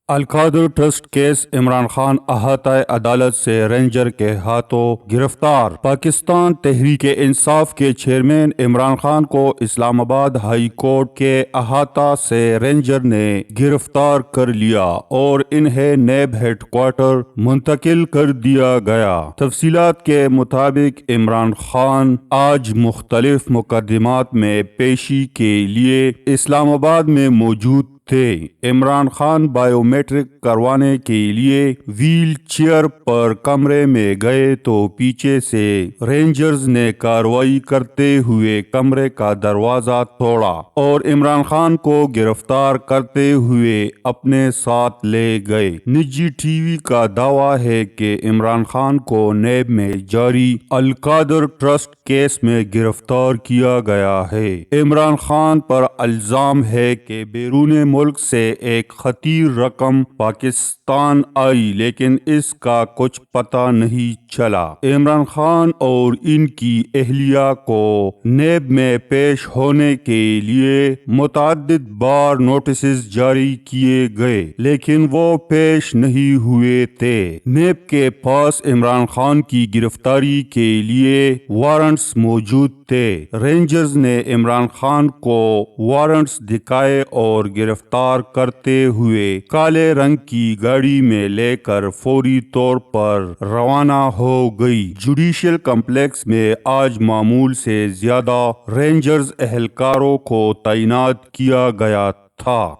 القادر trust case Imran Khan احاطہ عدالت سے رینجر کے ہاتھوں گرفتار۔ پاکستان تحریک انصاف کے چیئرمین عمران خان کو اسلام آباد ہائی کورٹ کے احاطہ سے رینجر نے گرفتار کر لیا اور انہیں نیب ہیڈ کوارٹر منتقل کر دیا گیا۔ تفصیلات کے مطابق عمران خان آج مختلف مقدمات میں پیشی کے لیے اسلام آباد میں موجود تھے۔ عمران خان بائیو میٹرک کروانے کے لیے ویل چیئر پر کمرے میں گئے تو پیچھے سے رینجرز نے کارروائی کرتے ہوئے کمرے کا دروازہ توڑا اور عمران خان کو گرفتار کرتے ہوئے اپنے ساتھ لے گئے۔ نجی ٹی وی کا دعویٰ ہے کہ عمران خان کو نیب میں جاری القادر ٹرسٹ کیس میں گرفتار کیا گیا ہے۔ عمران خان پر الزام ہے کہ بیرون ملک سے ایک خطیر رقم پاکستان آئی لیکن اس کا کچھ پتہ نہیں چلا۔ عمران خان اور ان کی اہلیہ کو نیب میں پیش ہونے کے لیے متعدد بار نوٹسز جاری کیے گئے لیکن وہ پیش نہیں ہوئے تھے۔ نیب کے پاس عمران خان کی گرفتاری کے لیے وارنٹس موجود تھے۔ رینجرز نے عمران خان کو وارنٹس دکھائے اور گرفتار کرتے ہوئے کالے رنگ کی گاڑی میں لے کر فوری طور پر روانہ ہو گئی۔ جوڈیشل کمپلیکس میں آج معمول سے زیادہ رینجرز اہلکاروں کو تعینات کیا گیا تھا۔